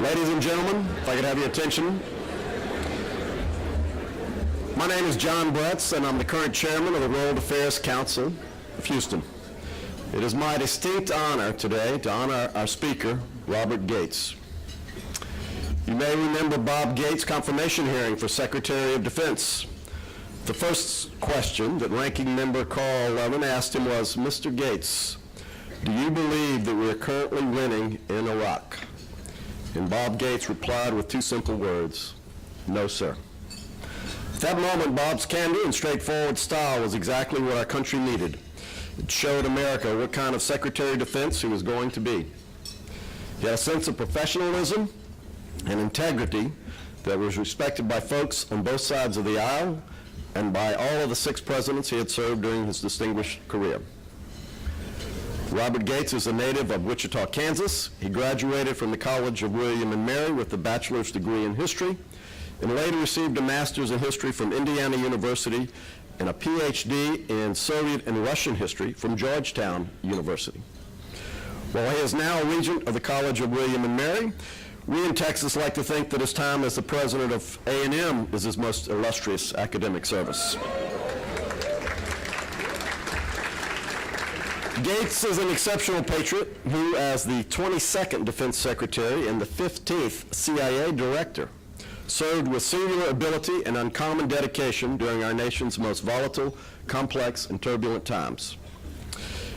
Ladies and gentlemen, if I could have your attention. My name is John Bretz, and I'm the current chairman of the World Affairs Council of Houston. It is my distinct honor today to honor our speaker, Robert Gates. You may remember Bob Gates' confirmation hearing for Secretary of Defense. The first question that Ranking Member Carl Levin asked him was, Mr. Gates, do you believe that we are currently winning in Iraq? And Bob Gates replied with two simple words, no, sir. At that moment, Bob's candor and straightforward style was exactly what our country needed. It showed America what kind of Secretary of Defense he was going to be. He had a sense of professionalism and integrity that was respected by folks on both sides of the aisle and by all of the 6 presidents he had served during his distinguished career. Robert Gates is a native of Wichita, Kansas. He graduated from the College of William and Mary with a bachelor's degree in history and later received a master's in history from Indiana University and a PhD in Soviet and Russian history from Georgetown University. While he is now a regent of the College of William and Mary, we in Texas like to think that his time as the president of A&M is his most illustrious academic service. Gates is an exceptional patriot who, as the 22nd Defense Secretary and the 15th CIA Director, served with singular ability and uncommon dedication during our nation's most volatile, complex, and turbulent times.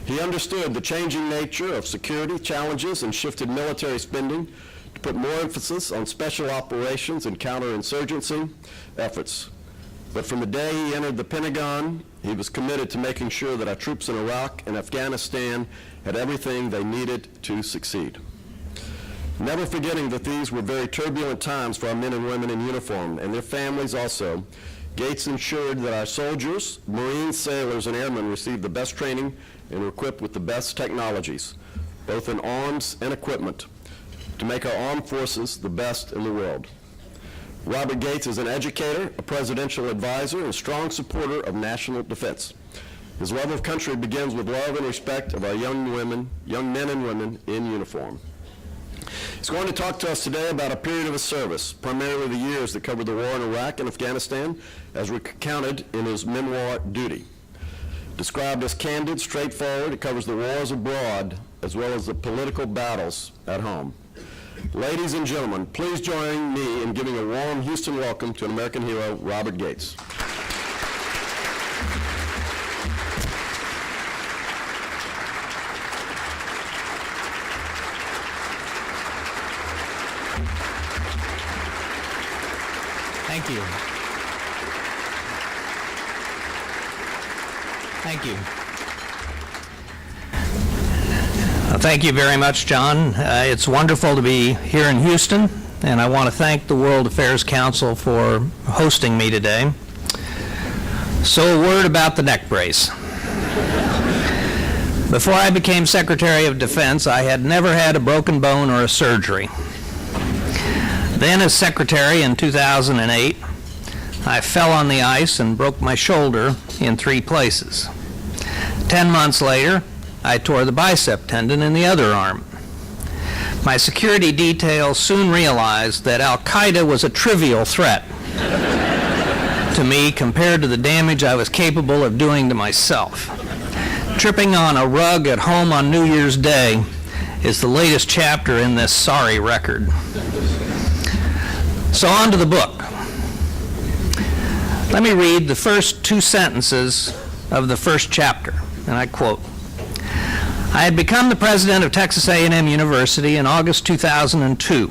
He understood the changing nature of security challenges and shifted military spending to put more emphasis on special operations and counterinsurgency efforts. But from the day he entered the Pentagon, he was committed to making sure that our troops in Iraq and Afghanistan had everything they needed to succeed. Never forgetting that these were very turbulent times for our men and women in uniform and their families also, Gates ensured that our soldiers, Marines, sailors, and airmen received the best training and were equipped with the best technologies, both in arms and equipment, to make our armed forces the best in the world. Robert Gates is an educator, a presidential advisor, and a strong supporter of national defense. His love of country begins with love and respect of our young men and women in uniform. He's going to talk to us today about a period of his service, primarily the years that covered the war in Iraq and Afghanistan, as recounted in his memoir, Duty. Described as candid, straightforward, it covers the wars abroad as well as the political battles at home. Ladies and gentlemen, please join me in giving a warm Houston welcome to an American hero, Robert Gates. Thank you. Thank you. Thank you very much, John. It's wonderful to be here in Houston, and I want to thank the World Affairs Council for hosting me today. So a word about the neck brace. Before I became Secretary of Defense, I had never had a broken bone or a surgery. Then as Secretary in 2008, I fell on the ice and broke my shoulder in 3 places. 10 months later, I tore the bicep tendon in the other arm. My security detail soon realized that Al-Qaeda was a trivial threat to me compared to the damage I was capable of doing to myself. Tripping on a rug at home on New Year's Day is the latest chapter in this sorry record. So on to the book. Let me read the first 2 sentences of the first chapter, and I quote, I had become the president of Texas A&M University in August 2002,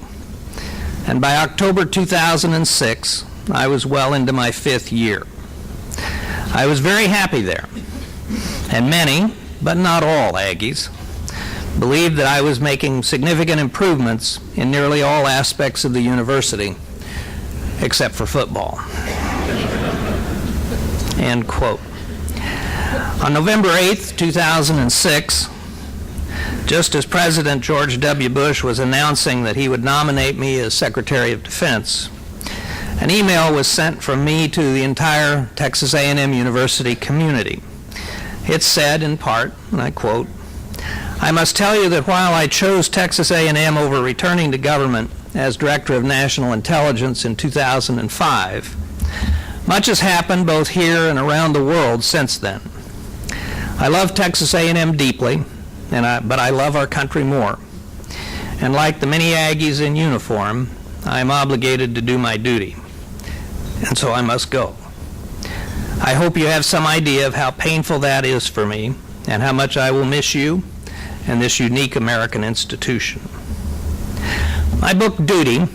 and by October 2006, I was well into my 5th year. I was very happy there, and many, but not all Aggies, believed that I was making significant improvements in nearly all aspects of the university, except for football. End quote. On November 8th, 2006, just as President George W. Bush was announcing that he would nominate me as Secretary of Defense, an email was sent from me to the entire Texas A&M University community. It said, in part, and I quote, I must tell you that while I chose Texas A&M over returning to government as Director of National Intelligence in 2005, much has happened both here and around the world since then. I love Texas A&M deeply, but I love our country more. And like the many Aggies in uniform, I am obligated to do my duty. And so I must go. I hope you have some idea of how painful that is for me and how much I will miss you and this unique American institution. My book, Duty,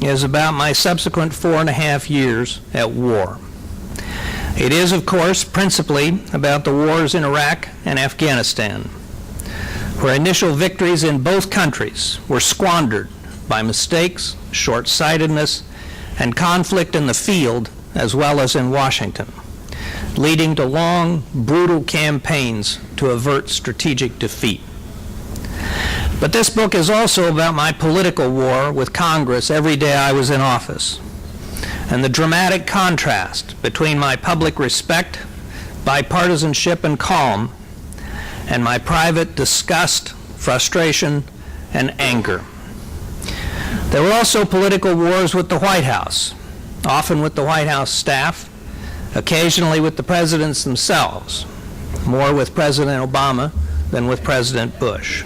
is about my subsequent 4.5 years at war. It is, of course, principally about the wars in Iraq and Afghanistan, where initial victories in both countries were squandered by mistakes, short-sightedness, and conflict in the field as well as in Washington, leading to long, brutal campaigns to avert strategic defeat. But this book is also about my political war with Congress every day I was in office, and the dramatic contrast between my public respect, bipartisanship, and calm, and my private disgust, frustration, and anger. There were also political wars with the White House, often with the White House staff, occasionally with the presidents themselves, more with President Obama than with President Bush.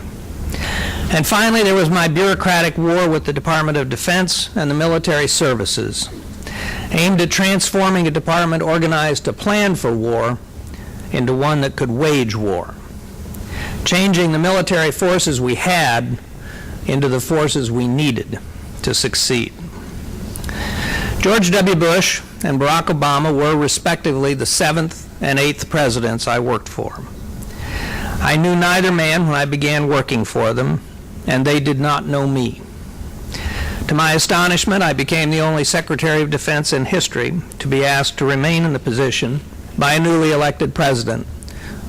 And finally, there was my bureaucratic war with the Department of Defense and the military services, aimed at transforming a department organized to plan for war into one that could wage war, changing the military forces we had into the forces we needed to succeed. George W. Bush and Barack Obama were respectively the 7th and 8th presidents I worked for. I knew neither man when I began working for them, and they did not know me. To my astonishment, I became the only Secretary of Defense in history to be asked to remain in the position by a newly elected president,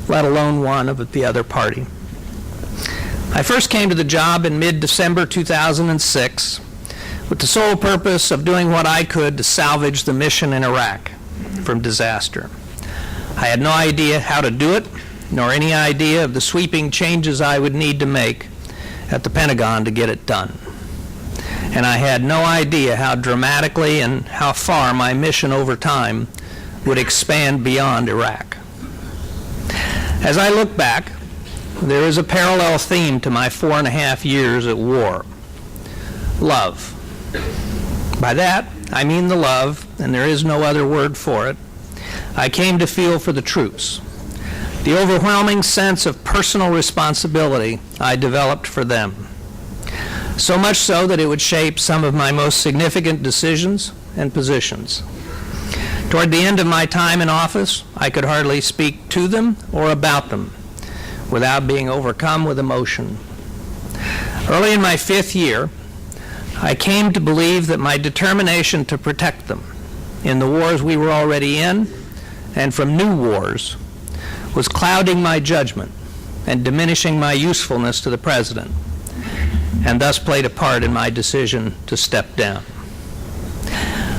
let alone one of the other party. I first came to the job in mid-December 2006 with the sole purpose of doing what I could to salvage the mission in Iraq from disaster. I had no idea how to do it, nor any idea of the sweeping changes I would need to make at the Pentagon to get it done. And I had no idea how dramatically and how far my mission over time would expand beyond Iraq. As I look back, there is a parallel theme to my 4.5 years at war: love. By that, I mean the love, and there is no other word for it, I came to feel for the troops, the overwhelming sense of personal responsibility I developed for them, so much so that it would shape some of my most significant decisions and positions. Toward the end of my time in office, I could hardly speak to them or about them without being overcome with emotion. Early in my 5th year, I came to believe that my determination to protect them in the wars we were already in and from new wars was clouding my judgment and diminishing my usefulness to the president, and thus played a part in my decision to step down.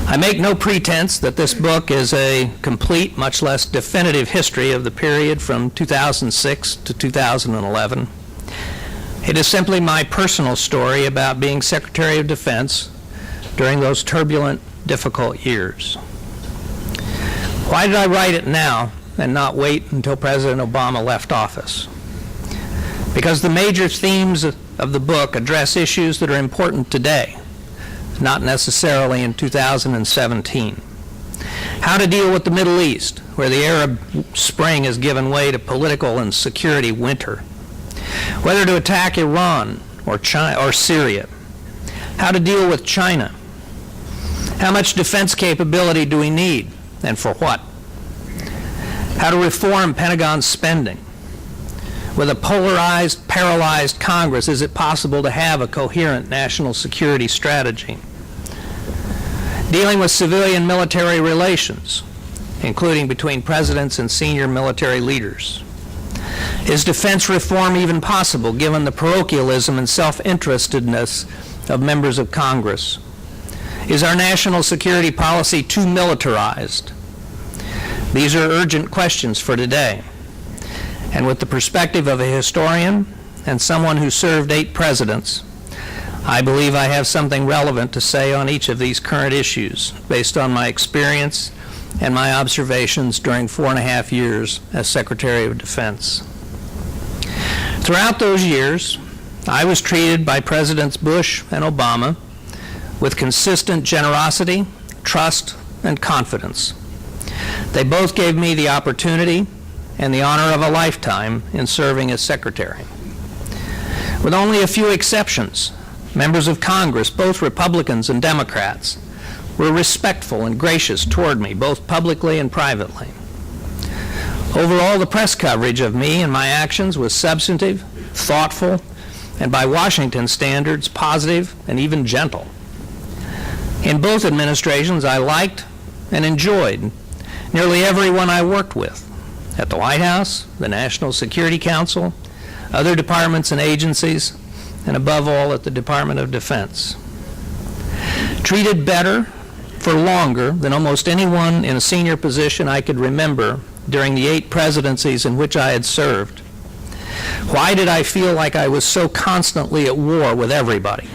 I make no pretense that this book is a complete, much less definitive history of the period from 2006 to 2011. It is simply my personal story about being Secretary of Defense during those turbulent, difficult years. Why did I write it now and not wait until President Obama left office? Because the major themes of the book address issues that are important today, not necessarily in 2017. How to deal with the Middle East, where the Arab Spring has given way to political and security winter. Whether to attack Iran or Syria. How to deal with China. How much defense capability do we need, and for what? How to reform Pentagon spending. With a polarized, paralyzed Congress, is it possible to have a coherent national security strategy? Dealing with civilian-military relations, including between presidents and senior military leaders. Is defense reform even possible, given the parochialism and self-interestedness of members of Congress? Is our national security policy too militarized? These are urgent questions for today. And with the perspective of a historian and someone who served 8 presidents, I believe I have something relevant to say on each of these current issues based on my experience and my observations during 4.5 years as Secretary of Defense. Throughout those years, I was treated by Presidents Bush and Obama with consistent generosity, trust, and confidence. They both gave me the opportunity and the honor of a lifetime in serving as Secretary. With only a few exceptions, members of Congress, both Republicans and Democrats, were respectful and gracious toward me, both publicly and privately. Overall, the press coverage of me and my actions was substantive, thoughtful, and by Washington standards, positive and even gentle. In both administrations, I liked and enjoyed nearly everyone I worked with at the White House, the National Security Council, other departments and agencies, and above all at the Department of Defense. Treated better for longer than almost anyone in a senior position I could remember during the 8 presidencies in which I had served. Why did I feel like I was so constantly at war with everybody?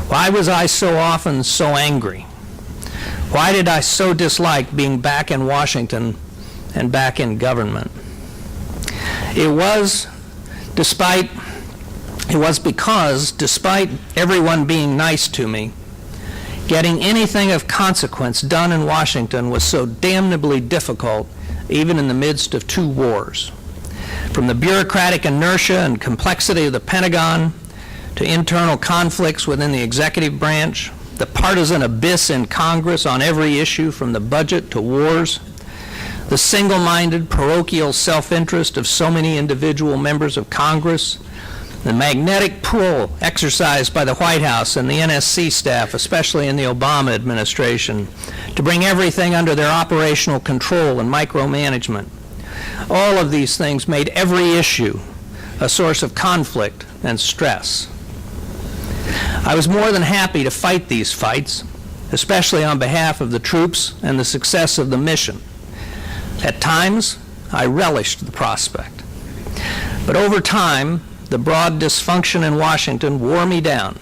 Why was I so often so angry? Why did I so dislike being back in Washington and back in government? It was because, despite everyone being nice to me, getting anything of consequence done in Washington was so damnably difficult, even in the midst of 2 wars. From the bureaucratic inertia and complexity of the Pentagon to internal conflicts within the executive branch, the partisan abyss in Congress on every issue from the budget to wars, the single-minded parochial self-interest of so many individual members of Congress, the magnetic pull exercised by the White House and the NSC staff, especially in the Obama administration, to bring everything under their operational control and micromanagement. All of these things made every issue a source of conflict and stress. I was more than happy to fight these fights, especially on behalf of the troops and the success of the mission. At times, I relished the prospect. But over time, the broad dysfunction in Washington wore me down,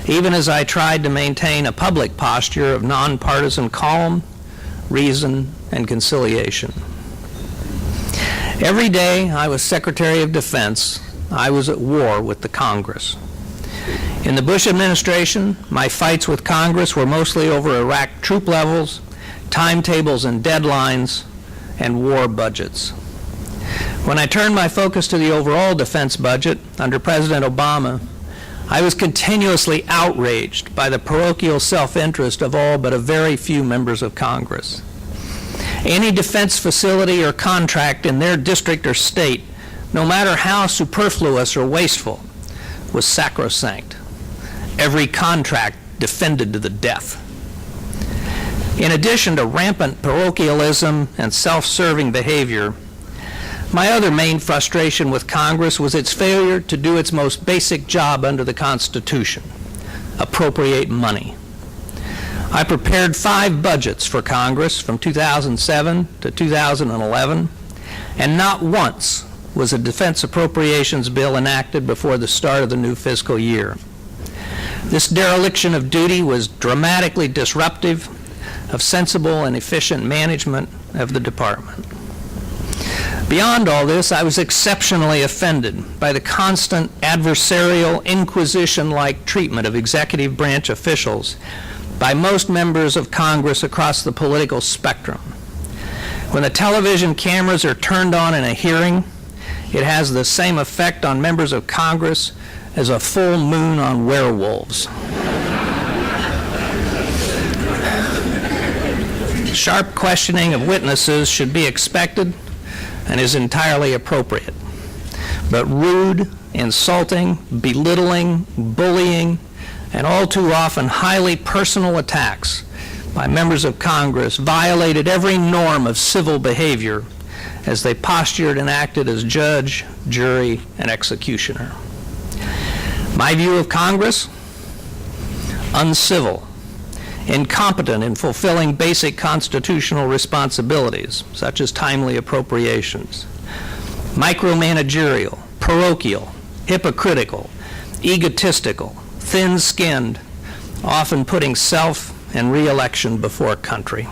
even as I tried to maintain a public posture of nonpartisan calm, reason, and conciliation. Every day I was Secretary of Defense, I was at war with the Congress. In the Bush administration, my fights with Congress were mostly over Iraq troop levels, timetables and deadlines, and war budgets. When I turned my focus to the overall defense budget under President Obama, I was continuously outraged by the parochial self-interest of all but a very few members of Congress. Any defense facility or contract in their district or state, no matter how superfluous or wasteful, was sacrosanct. Every contract defended to the death. In addition to rampant parochialism and self-serving behavior, my other main frustration with Congress was its failure to do its most basic job under the Constitution, appropriate money. I prepared 5 budgets for Congress from 2007 to 2011, and not once was a defense appropriations bill enacted before the start of the new fiscal year. This dereliction of duty was dramatically disruptive of sensible and efficient management of the department. Beyond all this, I was exceptionally offended by the constant adversarial, inquisition-like treatment of executive branch officials by most members of Congress across the political spectrum. When the television cameras are turned on in a hearing, it has the same effect on members of Congress as a full moon on werewolves. Sharp questioning of witnesses should be expected and is entirely appropriate. But rude, insulting, belittling, bullying, and all too often highly personal attacks by members of Congress violated every norm of civil behavior as they postured and acted as judge, jury, and executioner. My view of Congress? Uncivil, incompetent in fulfilling basic constitutional responsibilities, such as timely appropriations, micromanagerial, parochial, hypocritical, egotistical, thin-skinned, often putting self and re-election before country.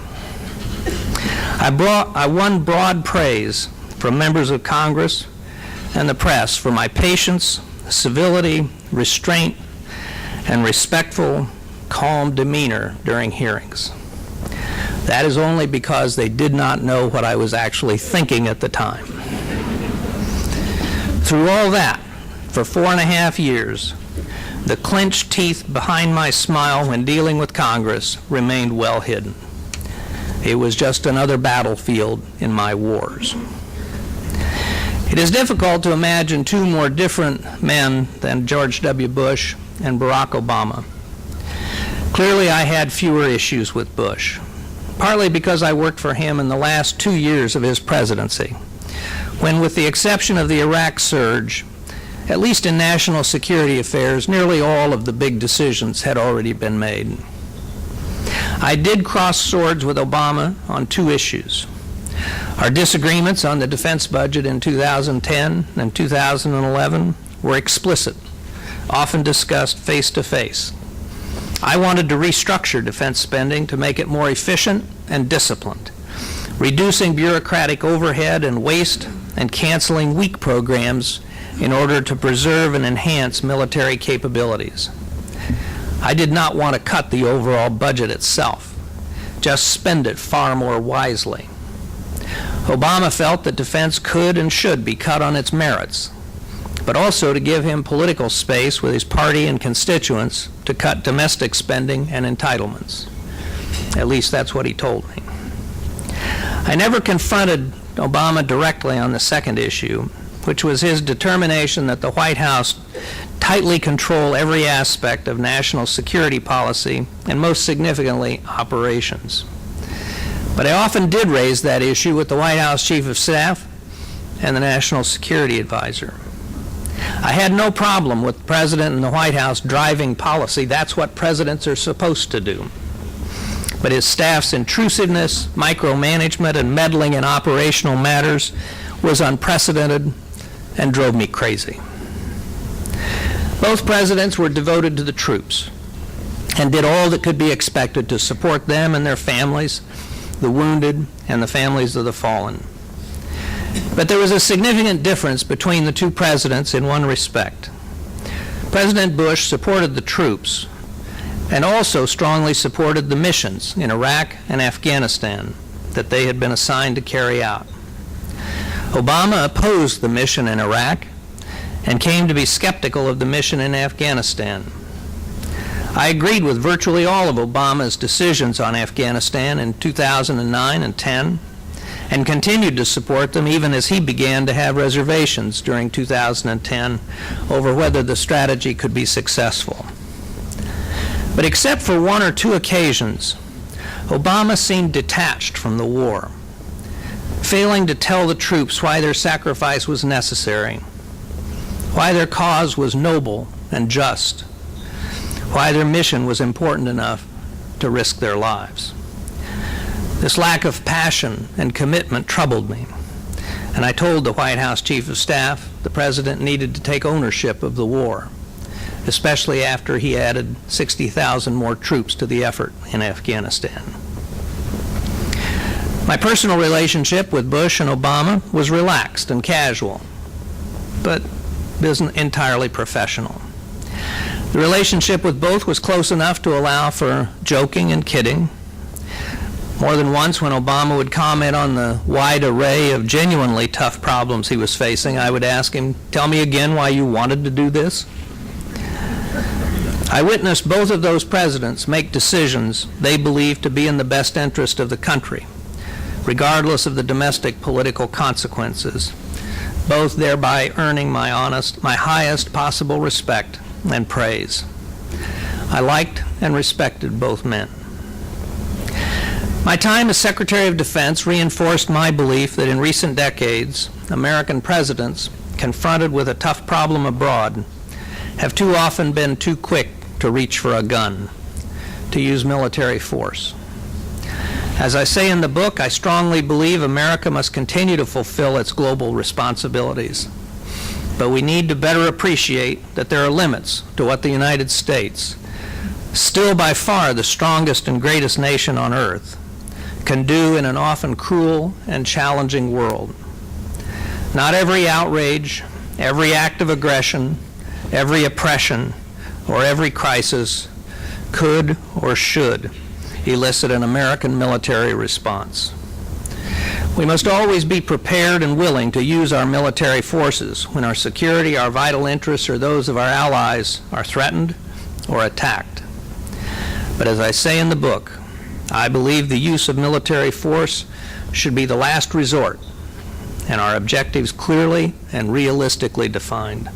I won broad praise from members of Congress and the press for my patience, civility, restraint, and respectful, calm demeanor during hearings. That is only because they did not know what I was actually thinking at the time. Through all that, for 4.5 years, the clenched teeth behind my smile when dealing with Congress remained well hidden. It was just another battlefield in my wars. It is difficult to imagine two more different men than George W. Bush and Barack Obama. Clearly, I had fewer issues with Bush, partly because I worked for him in the last 2 years of his presidency, when, with the exception of the Iraq surge, at least in national security affairs, nearly all of the big decisions had already been made. I did cross swords with Obama on 2 issues. Our disagreements on the defense budget in 2010 and 2011 were explicit, often discussed face-to-face. I wanted to restructure defense spending to make it more efficient and disciplined, reducing bureaucratic overhead and waste and canceling weak programs in order to preserve and enhance military capabilities. I did not want to cut the overall budget itself, just spend it far more wisely. Obama felt that defense could and should be cut on its merits, but also to give him political space with his party and constituents to cut domestic spending and entitlements. At least that's what he told me. I never confronted Obama directly on the second issue, which was his determination that the White House tightly control every aspect of national security policy and, most significantly, operations. But I often did raise that issue with the White House Chief of Staff and the National Security Advisor. I had no problem with the President and the White House driving policy. That's what presidents are supposed to do. But his staff's intrusiveness, micromanagement, and meddling in operational matters was unprecedented and drove me crazy. Both presidents were devoted to the troops and did all that could be expected to support them and their families, the wounded, and the families of the fallen. But there was a significant difference between the two presidents in one respect. President Bush supported the troops and also strongly supported the missions in Iraq and Afghanistan that they had been assigned to carry out. Obama opposed the mission in Iraq and came to be skeptical of the mission in Afghanistan. I agreed with virtually all of Obama's decisions on Afghanistan in 2009 and 10, and continued to support them even as he began to have reservations during 2010 over whether the strategy could be successful. But except for 1 or 2 occasions, Obama seemed detached from the war, failing to tell the troops why their sacrifice was necessary, why their cause was noble and just, why their mission was important enough to risk their lives. This lack of passion and commitment troubled me, and I told the White House Chief of Staff the President needed to take ownership of the war, especially after he added 60,000 more troops to the effort in Afghanistan. My personal relationship with Bush and Obama was relaxed and casual, but isn't entirely professional. The relationship with both was close enough to allow for joking and kidding. More than once, when Obama would comment on the wide array of genuinely tough problems he was facing, I would ask him, "Tell me again why you wanted to do this?" I witnessed both of those presidents make decisions they believed to be in the best interest of the country, regardless of the domestic political consequences, both thereby earning my highest possible respect and praise. I liked and respected both men. My time as Secretary of Defense reinforced my belief that in recent decades, American presidents, confronted with a tough problem abroad, have too often been too quick to reach for a gun, to use military force. As I say in the book, I strongly believe America must continue to fulfill its global responsibilities. but we need to better appreciate that there are limits to what the United States, still by far the strongest and greatest nation on earth, can do in an often cruel and challenging world. Not every outrage, every act of aggression, every oppression, or every crisis could or should elicit an American military response. We must always be prepared and willing to use our military forces when our security, our vital interests, or those of our allies are threatened or attacked. But as I say in the book, I believe the use of military force should be the last resort, and our objectives clearly and realistically defined.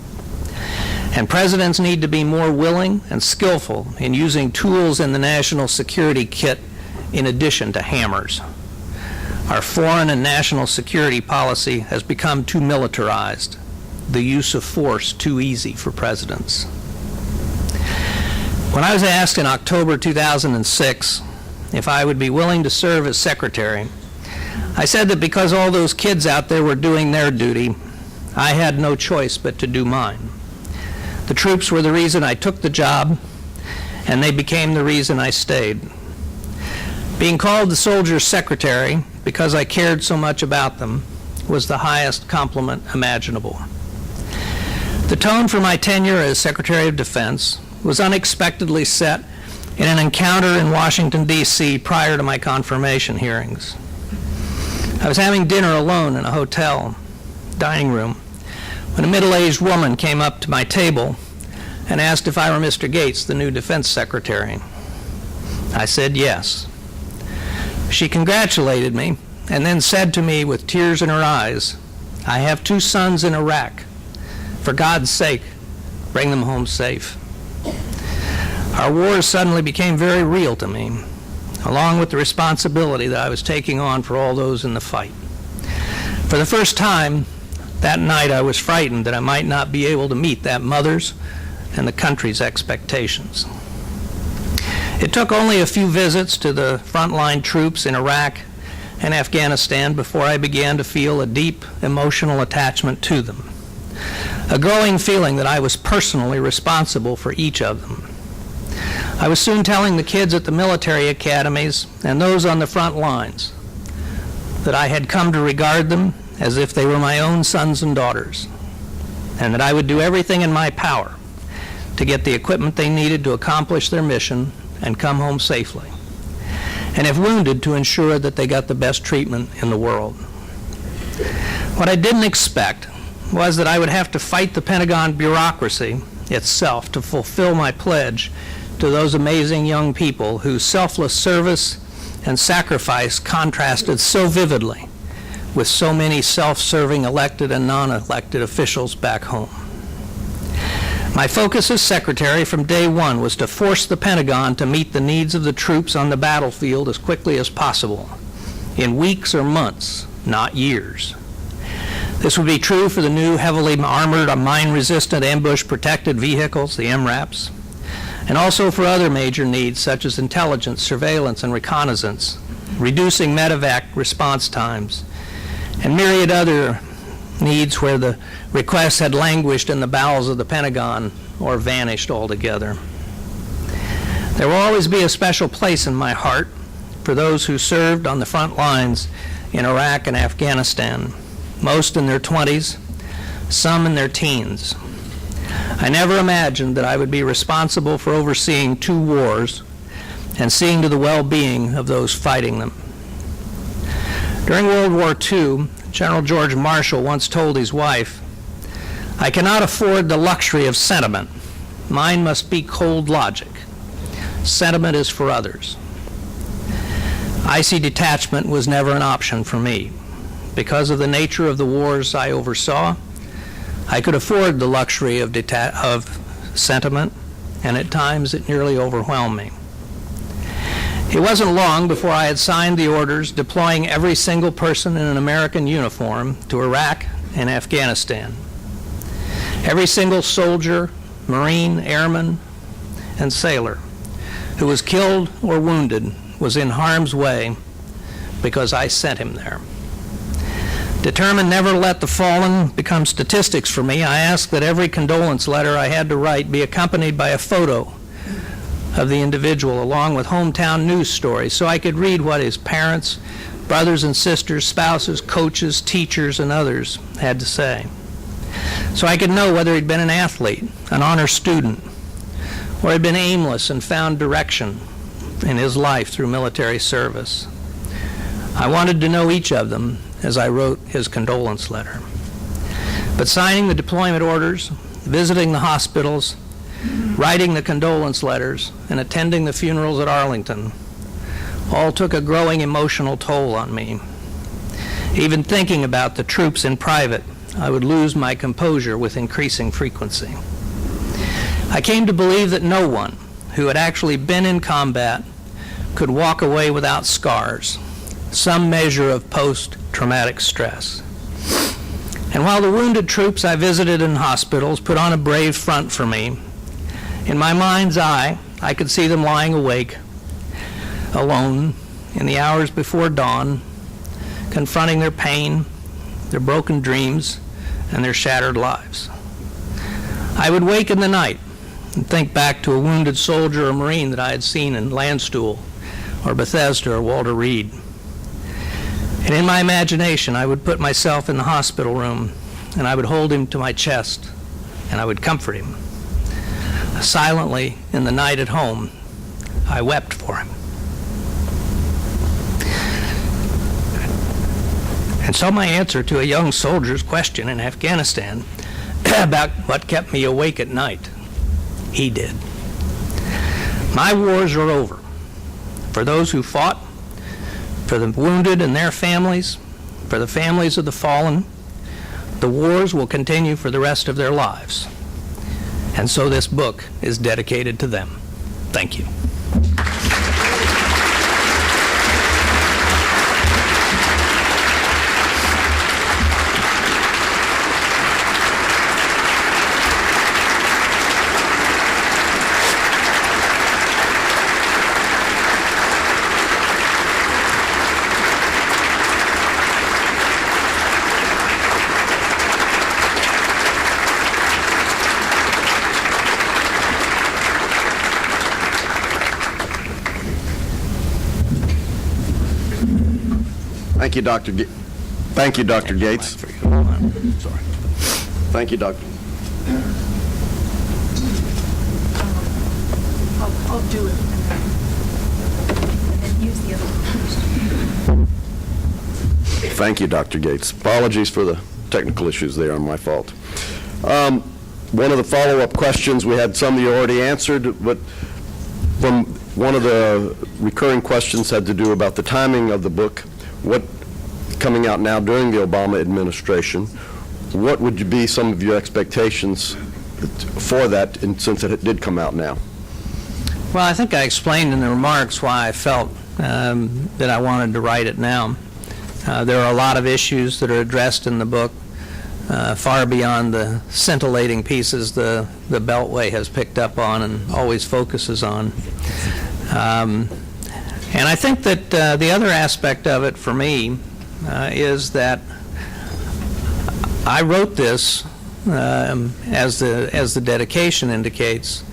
And presidents need to be more willing and skillful in using tools in the national security kit in addition to hammers. Our foreign and national security policy has become too militarized, the use of force too easy for presidents. When I was asked in October 2006 if I would be willing to serve as secretary, I said that because all those kids out there were doing their duty, I had no choice but to do mine. The troops were the reason I took the job, and they became the reason I stayed. Being called the soldier's secretary because I cared so much about them was the highest compliment imaginable. The tone for my tenure as Secretary of Defense was unexpectedly set in an encounter in Washington, D.C. prior to my confirmation hearings. I was having dinner alone in a hotel dining room when a middle-aged woman came up to my table and asked if I were Mr. Gates, the new Defense Secretary. I said yes. She congratulated me and then said to me with tears in her eyes, "I have 2 sons in Iraq. For God's sake, bring them home safe." Our wars suddenly became very real to me, along with the responsibility that I was taking on for all those in the fight. For the first time that night, I was frightened that I might not be able to meet that mother's and the country's expectations. It took only a few visits to the frontline troops in Iraq and Afghanistan before I began to feel a deep emotional attachment to them, a growing feeling that I was personally responsible for each of them. I was soon telling the kids at the military academies and those on the front lines that I had come to regard them as if they were my own sons and daughters, and that I would do everything in my power to get the equipment they needed to accomplish their mission and come home safely, and if wounded, to ensure that they got the best treatment in the world. What I didn't expect was that I would have to fight the Pentagon bureaucracy itself to fulfill my pledge to those amazing young people whose selfless service and sacrifice contrasted so vividly with so many self-serving elected and non-elected officials back home. My focus as secretary from day one was to force the Pentagon to meet the needs of the troops on the battlefield as quickly as possible, in weeks or months, not years. This would be true for the new heavily armored mine-resistant ambush-protected vehicles, the MRAPs, and also for other major needs such as intelligence, surveillance, and reconnaissance, reducing medevac response times, and myriad other needs where the requests had languished in the bowels of the Pentagon or vanished altogether. There will always be a special place in my heart for those who served on the front lines in Iraq and Afghanistan, most in their 20s, some in their teens. I never imagined that I would be responsible for overseeing 2 wars and seeing to the well-being of those fighting them. During World War II, General George Marshall once told his wife, "I cannot afford the luxury of sentiment. Mine must be cold logic. Sentiment is for others." Icy detachment was never an option for me. Because of the nature of the wars I oversaw, I could afford the luxury of sentiment, and at times it nearly overwhelmed me. It wasn't long before I had signed the orders deploying every single person in an American uniform to Iraq and Afghanistan. Every single soldier, Marine, airman, and sailor who was killed or wounded was in harm's way because I sent him there. Determined never to let the fallen become statistics for me, I asked that every condolence letter I had to write be accompanied by a photo of the individual along with hometown news stories so I could read what his parents, brothers and sisters, spouses, coaches, teachers, and others had to say. So I could know whether he'd been an athlete, an honor student, or had been aimless and found direction in his life through military service. I wanted to know each of them as I wrote his condolence letter. But signing the deployment orders, visiting the hospitals, writing the condolence letters, and attending the funerals at Arlington all took a growing emotional toll on me. Even thinking about the troops in private, I would lose my composure with increasing frequency. I came to believe that no one who had actually been in combat could walk away without scars, some measure of post-traumatic stress. And while the wounded troops I visited in hospitals put on a brave front for me, in my mind's eye, I could see them lying awake, alone, in the hours before dawn, confronting their pain, their broken dreams, and their shattered lives. I would wake in the night and think back to a wounded soldier or Marine that I had seen in Landstuhl or Bethesda or Walter Reed. And in my imagination, I would put myself in the hospital room, and I would hold him to my chest, and I would comfort him. Silently, in the night at home, I wept for him. And so my answer to a young soldier's question in Afghanistan about what kept me awake at night, he did. My wars are over. For those who fought, for the wounded and their families, for the families of the fallen, the wars will continue for the rest of their lives. And so this book is dedicated to them. Thank you. Thank you, Dr. Thank you, Dr. Gates. Sorry. Thank you, Dr. I'll do it and then use the other one. Thank you, Dr. Gates. Apologies for the technical issues there on my fault. One of the follow-up questions, we had some you already answered, but from one of the recurring questions had to do about the timing of the book. What coming out now during the Obama administration, what would be some of your expectations for that, since it did come out now? Well, I think I explained in the remarks why I felt that I wanted to write it now. There are a lot of issues that are addressed in the book, far beyond the scintillating pieces the Beltway has picked up on and always focuses on. And I think that the other aspect of it for me is that I wrote this, as the dedication indicates,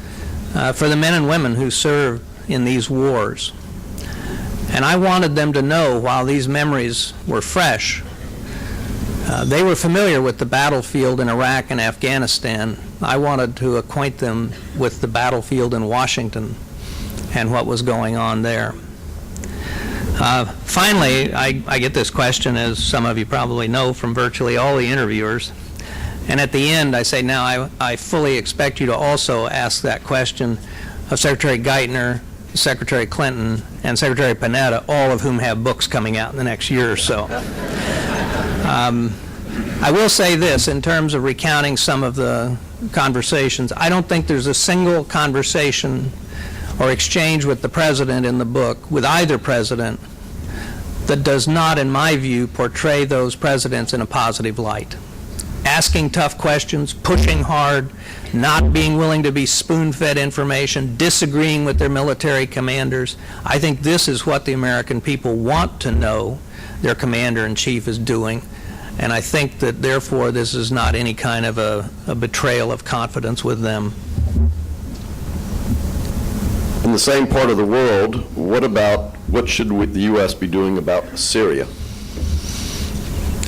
for the men and women who serve in these wars. And I wanted them to know, while these memories were fresh, they were familiar with the battlefield in Iraq and Afghanistan. I wanted to acquaint them with the battlefield in Washington and what was going on there. Finally, I get this question, as some of you probably know from virtually all the interviewers, and at the end I say, now I fully expect you to also ask that question of Secretary Geithner, Secretary Clinton, and Secretary Panetta, all of whom have books coming out in the next year or so. I will say this, in terms of recounting some of the conversations, I don't think there's a single conversation or exchange with the president in the book, with either president, that does not, in my view, portray those presidents in a positive light. Asking tough questions, pushing hard, not being willing to be spoon-fed information, disagreeing with their military commanders. I think this is what the American people want to know their commander-in-chief is doing. And I think that, therefore, this is not any kind of a betrayal of confidence with them. In the same part of the world, what should the U.S. be doing about Syria?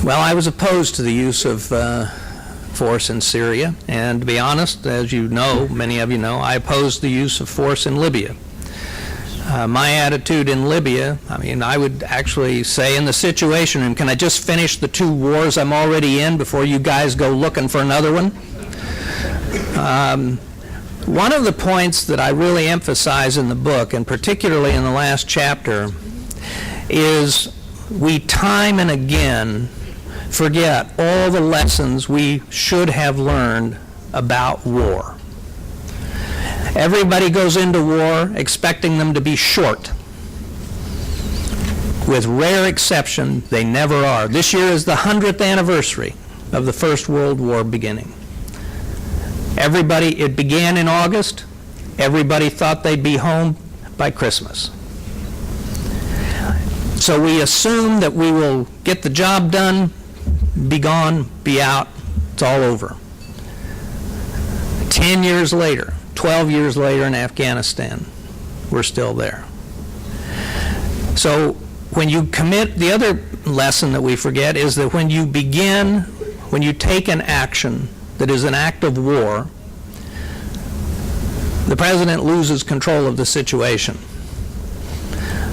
Well, I was opposed to the use of force in Syria, and to be honest, as you know, many of you know, I opposed the use of force in Libya. My attitude in Libya, I mean, I would actually say in the Situation Room, can I just finish the 2 wars I'm already in before you guys go looking for another one? One of the points that I really emphasize in the book, and particularly in the last chapter, is we time and again forget all the lessons we should have learned about war. Everybody goes into war expecting them to be short. With rare exception, they never are. This year is the 100th anniversary of the First World War beginning. It began in August. Everybody thought they'd be home by Christmas. So we assume that we will get the job done, be gone, be out, it's all over. 10 years later, 12 years later in Afghanistan, we're still there. So when you commit, the other lesson that we forget is that when you take an action that is an act of war, the president loses control of the situation.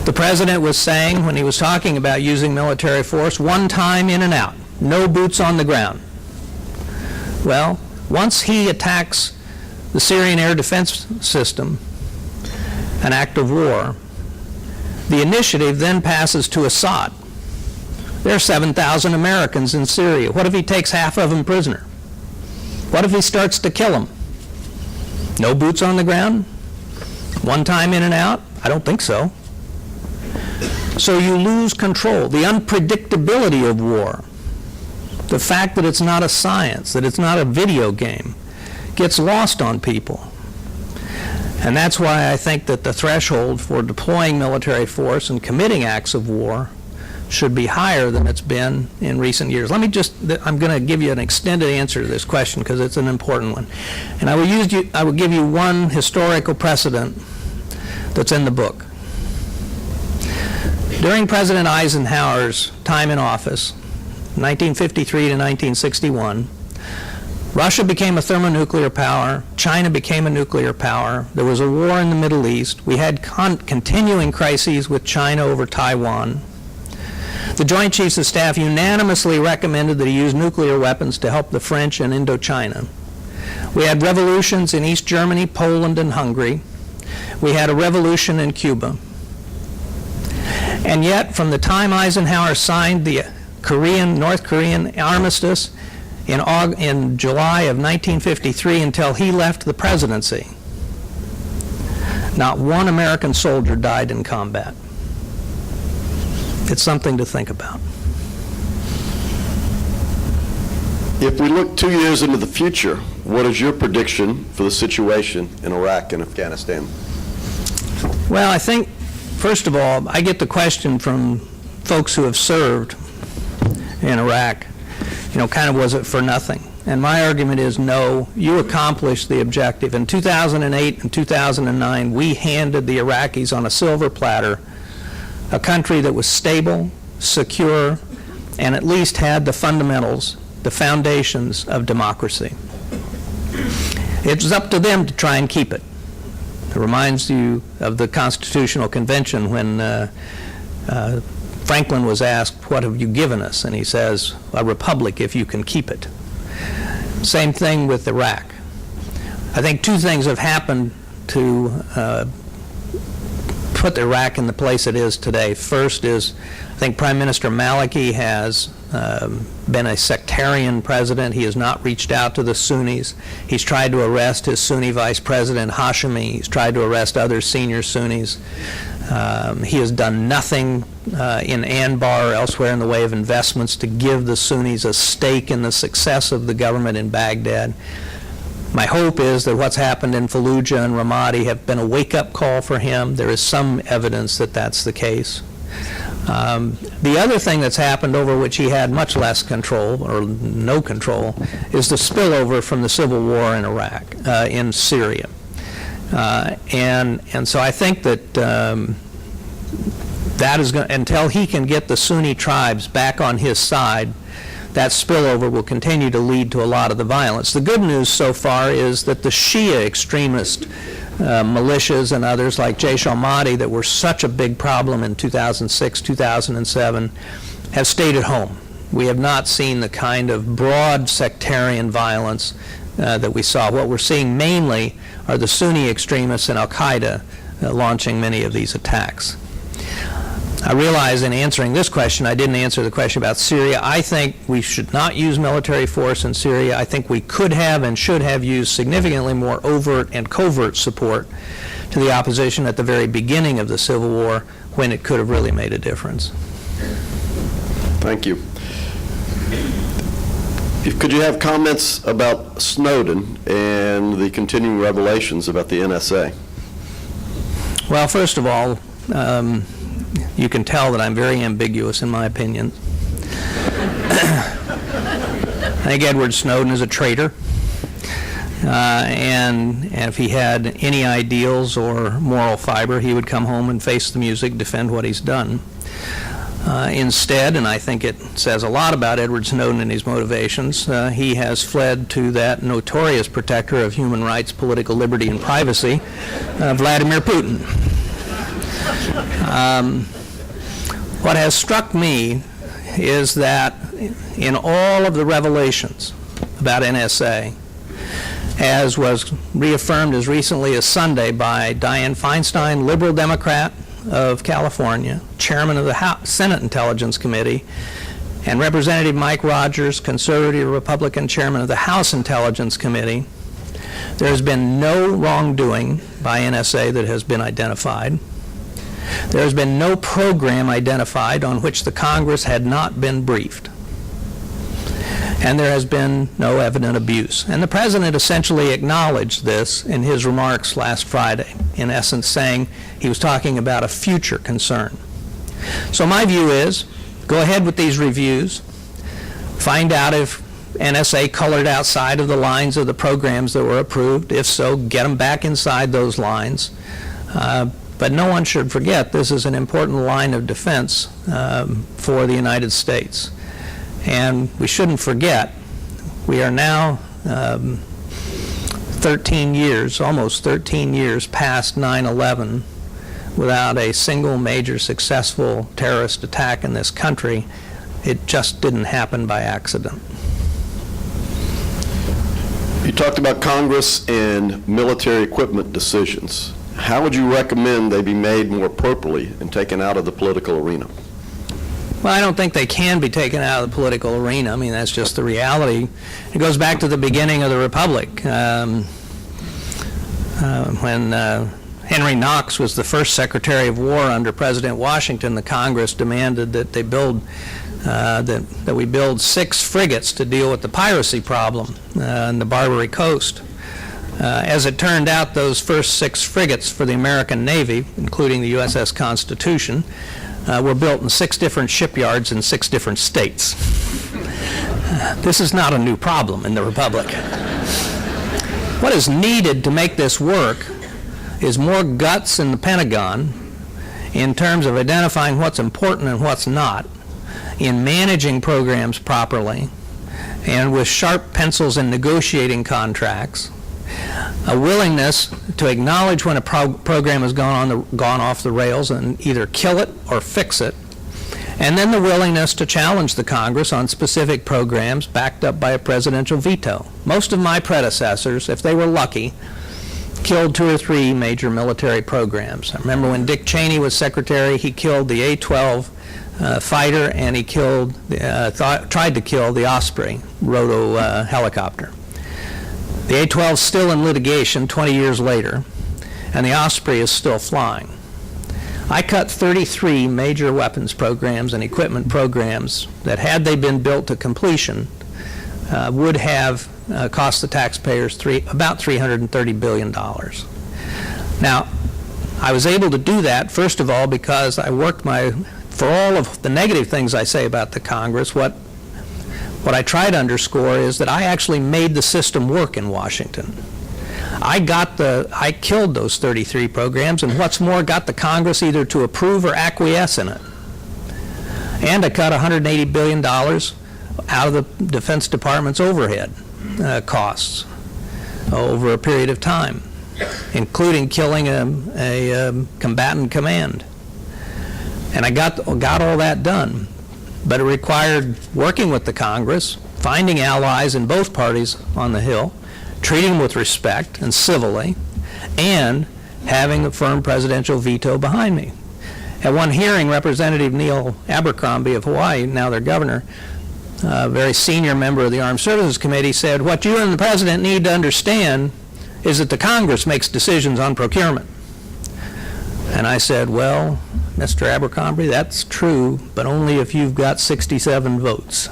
The president was saying, when he was talking about using military force, one time in and out, no boots on the ground. Well, once he attacks the Syrian air defense system, an act of war, the initiative then passes to Assad. There are 7,000 Americans in Syria. What if he takes half of them prisoner? What if he starts to kill them? No boots on the ground? One time in and out? I don't think so. So you lose control. The unpredictability of war, the fact that it's not a science, that it's not a video game, gets lost on people. And that's why I think that the threshold for deploying military force and committing acts of war should be higher than it's been in recent years. I'm going to give you an extended answer to this question because it's an important one. And I will give you one historical precedent that's in the book. During President Eisenhower's time in office, 1953 to 1961, Russia became a thermonuclear power. China became a nuclear power. There was a war in the Middle East. We had continuing crises with China over Taiwan. The Joint Chiefs of Staff unanimously recommended that he use nuclear weapons to help the French in Indochina. We had revolutions in East Germany, Poland, and Hungary. We had a revolution in Cuba. And yet, from the time Eisenhower signed the North Korean armistice in July of 1953 until he left the presidency, not one American soldier died in combat. It's something to think about. If we look 2 years into the future, what is your prediction for the situation in Iraq and Afghanistan? Well, I think, first of all, I get the question from folks who have served in Iraq, kind of was it for nothing? And my argument is no, you accomplished the objective. In 2008 and 2009, we handed the Iraqis on a silver platter a country that was stable, secure, and at least had the fundamentals, the foundations of democracy. It was up to them to try and keep it. It reminds you of the Constitutional Convention when Franklin was asked, "What have you given us?" And he says, "A republic if you can keep it." Same thing with Iraq. I think 2 things have happened to put Iraq in the place it is today. First is, I think Prime Minister Maliki has been a sectarian president. He has not reached out to the Sunnis. He's tried to arrest his Sunni vice president, Hashemi. He's tried to arrest other senior Sunnis. He has done nothing in Anbar or elsewhere in the way of investments to give the Sunnis a stake in the success of the government in Baghdad. My hope is that what's happened in Fallujah and Ramadi have been a wake-up call for him. There is some evidence that that's the case. The other thing that's happened over which he had much less control, or no control, is the spillover from the civil war in Iraq, in Syria. And so I think that that is going, until he can get the Sunni tribes back on his side, that spillover will continue to lead to a lot of the violence. The good news so far is that the Shia extremist militias and others like Jaish al-Mahdi that were such a big problem in 2006, 2007 have stayed at home. We have not seen the kind of broad sectarian violence that we saw. What we're seeing mainly are the Sunni extremists and al-Qaeda launching many of these attacks. I realize in answering this question, I didn't answer the question about Syria. I think we should not use military force in Syria. I think we could have and should have used significantly more overt and covert support to the opposition at the very beginning of the Civil War when it could have really made a difference. Thank you. Could you have comments about Snowden and the continuing revelations about the NSA? Well, first of all, you can tell that I'm very ambiguous in my opinion. I think Edward Snowden is a traitor, and if he had any ideals or moral fiber, he would come home and face the music, defend what he's done. Instead, and I think it says a lot about Edward Snowden and his motivations, he has fled to that notorious protector of human rights, political liberty, and privacy, Vladimir Putin. What has struck me is that in all of the revelations about NSA, as was reaffirmed as recently as Sunday by Dianne Feinstein, liberal Democrat of California, chairman of the Senate Intelligence Committee, and Representative Mike Rogers, conservative Republican chairman of the House Intelligence Committee, there has been no wrongdoing by NSA that has been identified. There has been no program identified on which the Congress had not been briefed. And there has been no evident abuse. And the President essentially acknowledged this in his remarks last Friday, in essence saying he was talking about a future concern. So my view is, go ahead with these reviews, find out if NSA colored outside of the lines of the programs that were approved. If so, get them back inside those lines. But no one should forget this is an important line of defense for the United States. And we shouldn't forget, we are now 13 years, almost 13 years past 9/11 without a single major successful terrorist attack in this country. It just didn't happen by accident. You talked about Congress and military equipment decisions. How would you recommend they be made more appropriately and taken out of the political arena? Well, I don't think they can be taken out of the political arena. I mean, that's just the reality. It goes back to the beginning of the Republic. When Henry Knox was the first Secretary of War under President Washington, the Congress demanded that they build that we build 6 frigates to deal with the piracy problem on the Barbary Coast. As it turned out, those first 6 frigates for the American Navy, including the USS Constitution, were built in 6 different shipyards in 6 different states. This is not a new problem in the Republic. What is needed to make this work is more guts in the Pentagon in terms of identifying what's important and what's not, in managing programs properly, and with sharp pencils in negotiating contracts, a willingness to acknowledge when a program has gone off the rails and either kill it or fix it, and then the willingness to challenge the Congress on specific programs backed up by a presidential veto. Most of my predecessors, if they were lucky, killed 2 or 3 major military programs. I remember when Dick Cheney was secretary, he killed the A-12 fighter, and he killed, tried to kill the Osprey roto helicopter. The A-12 is still in litigation 20 years later, and the Osprey is still flying. I cut 33 major weapons programs and equipment programs that, had they been built to completion, would have cost the taxpayers about $330 billion. Now, I was able to do that, first of all, because I worked my for all of the negative things I say about the Congress, what I try to underscore is that I actually made the system work in Washington. I killed those 33 programs, and what's more, got the Congress either to approve or acquiesce in it. And I cut $180 billion out of the Defense Department's overhead costs over a period of time, including killing a combatant command. And I got all that done. But it required working with the Congress, finding allies in both parties on the Hill, treating them with respect and civilly, and having a firm presidential veto behind me. At one hearing, Representative Neil Abercrombie of Hawaii, now their governor, a very senior member of the Armed Services Committee, said, "What you and the president need to understand is that the Congress makes decisions on procurement." And I said, "Well, Mr. Abercrombie, that's true, but only if you've got 67 votes."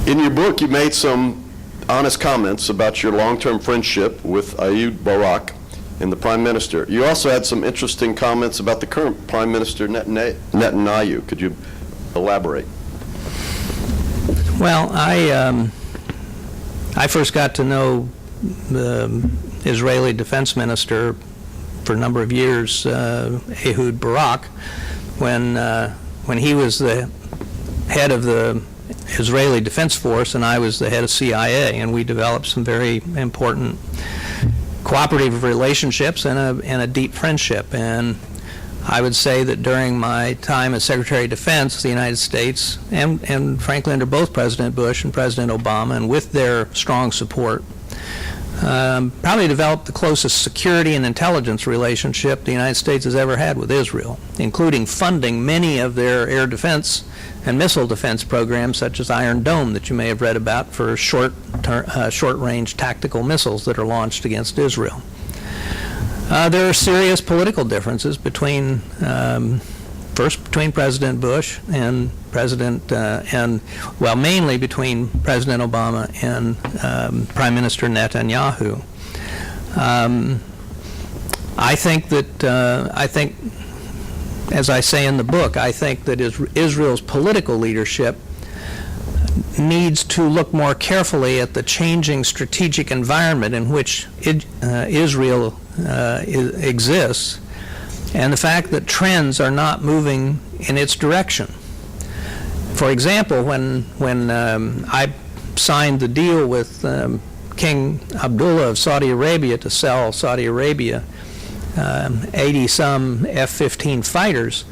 In your book, you made some honest comments about your long-term friendship with Ehud Barak and the Prime Minister. You also had some interesting comments about the current Prime Minister Netanyahu. Could you elaborate? Well, I first got to know the Israeli defense minister for a number of years, Ehud Barak, when he was the head of the Israeli Defense Force and I was the head of CIA, and we developed some very important cooperative relationships and a deep friendship. And I would say that during my time as Secretary of Defense, the United States, and frankly under both President Bush and President Obama, and with their strong support, probably developed the closest security and intelligence relationship the United States has ever had with Israel, including funding many of their air defense and missile defense programs, such as Iron Dome, that you may have read about, for short-range tactical missiles that are launched against Israel. There are serious political differences between President Bush and mainly between President Obama and Prime Minister Netanyahu. I think, as I say in the book, I think that Israel's political leadership needs to look more carefully at the changing strategic environment in which Israel exists, and the fact that trends are not moving in its direction. For example, when I signed the deal with King Abdullah of Saudi Arabia to sell Saudi Arabia 80-some F-15 fighters,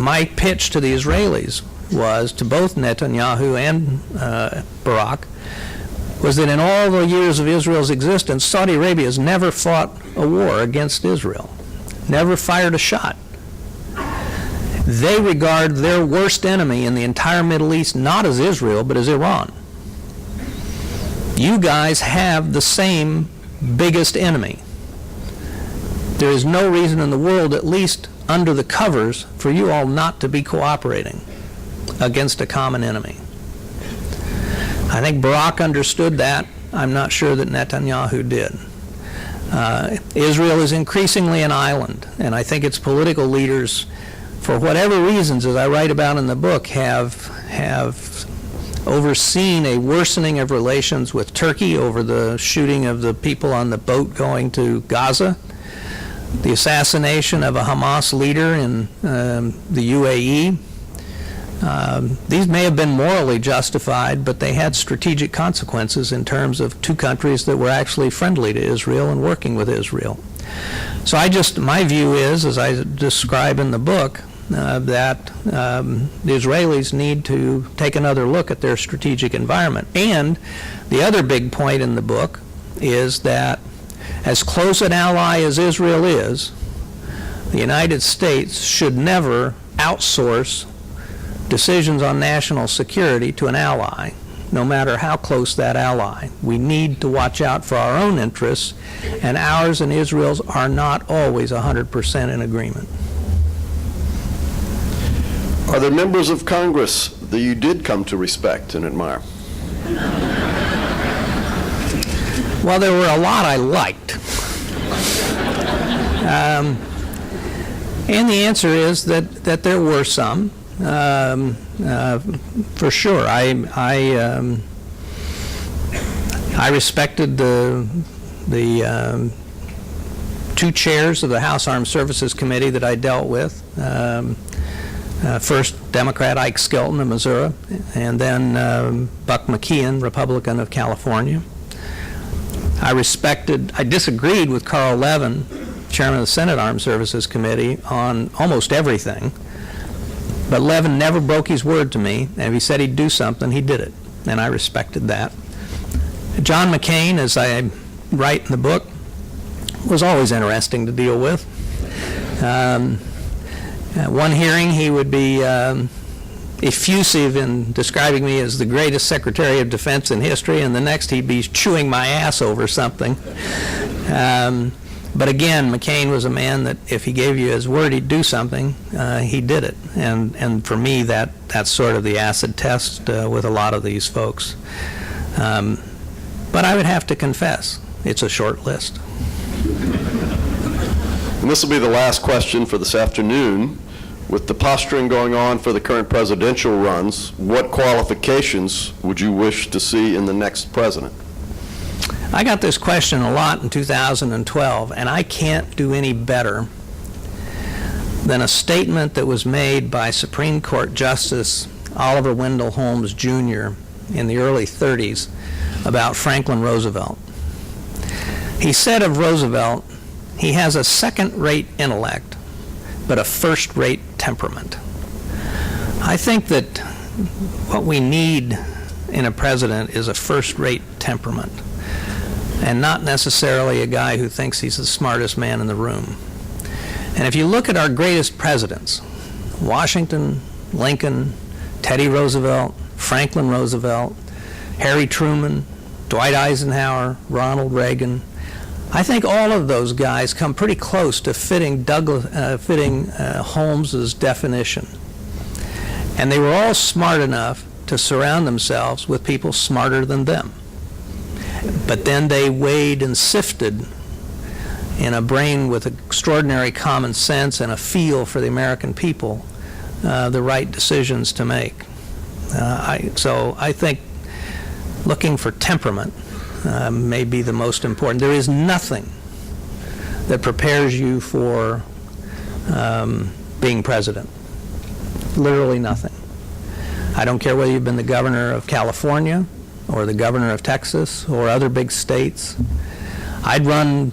my pitch to the Israelis was, to both Netanyahu and Barak, was that in all the years of Israel's existence, Saudi Arabia has never fought a war against Israel, never fired a shot. They regard their worst enemy in the entire Middle East not as Israel, but as Iran. You guys have the same biggest enemy. There is no reason in the world, at least under the covers, for you all not to be cooperating against a common enemy. I think Barak understood that. I'm not sure that Netanyahu did. Israel is increasingly an island, and I think its political leaders, for whatever reasons, as I write about in the book, have overseen a worsening of relations with Turkey over the shooting of the people on the boat going to Gaza, the assassination of a Hamas leader in the UAE. These may have been morally justified, but they had strategic consequences in terms of two countries that were actually friendly to Israel and working with Israel. So my view is, as I describe in the book, that the Israelis need to take another look at their strategic environment. And the other big point in the book is that as close an ally as Israel is, the United States should never outsource decisions on national security to an ally, no matter how close that ally. We need to watch out for our own interests, and ours and Israel's are not always 100% in agreement. Are there members of Congress that you did come to respect and admire? Well, there were a lot I liked. And the answer is that there were some, for sure. I respected the two chairs of the House Armed Services Committee that I dealt with. First Democrat Ike Skelton of Missouri, and then Buck McKeon, Republican of California. I disagreed with Carl Levin, Chairman of the Senate Armed Services Committee, on almost everything, but Levin never broke his word to me, and if he said he'd do something, he did it, and I respected that. John McCain, as I write in the book, was always interesting to deal with. One hearing, he would be effusive in describing me as the greatest Secretary of Defense in history, and the next he'd be chewing my ass over something. But again, McCain was a man that if he gave you his word he'd do something, he did it. And for me, that's sort of the acid test with a lot of these folks. But I would have to confess, it's a short list. And this will be the last question for this afternoon. With the posturing going on for the current presidential runs, what qualifications would you wish to see in the next president? I got this question a lot in 2012, and I can't do any better than a statement that was made by Supreme Court Justice Oliver Wendell Holmes Jr. in the early 30s about Franklin Roosevelt. He said of Roosevelt, he has a second-rate intellect, but a first-rate temperament. I think that what we need in a president is a first-rate temperament, and not necessarily a guy who thinks he's the smartest man in the room. And if you look at our greatest presidents, Washington, Lincoln, Teddy Roosevelt, Franklin Roosevelt, Harry Truman, Dwight Eisenhower, Ronald Reagan, I think all of those guys come pretty close to fitting Holmes's definition. And they were all smart enough to surround themselves with people smarter than them. But then they weighed and sifted in a brain with extraordinary common sense and a feel for the American people the right decisions to make. So I think looking for temperament may be the most important. There is nothing that prepares you for being president. Literally nothing. I don't care whether you've been the governor of California or the governor of Texas or other big states. I'd run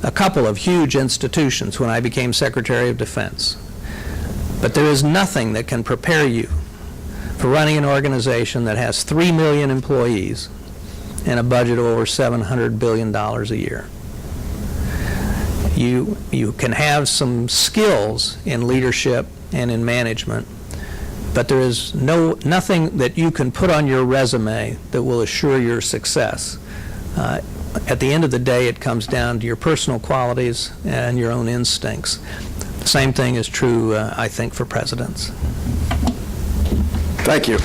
a couple of huge institutions when I became Secretary of Defense. But there is nothing that can prepare you for running an organization that has 3 million employees and a budget of over $700 billion a year. You can have some skills in leadership and in management, but there is nothing that you can put on your resume that will assure your success. At the end of the day, it comes down to your personal qualities and your own instincts. The same thing is true, I think, for presidents. Thank you.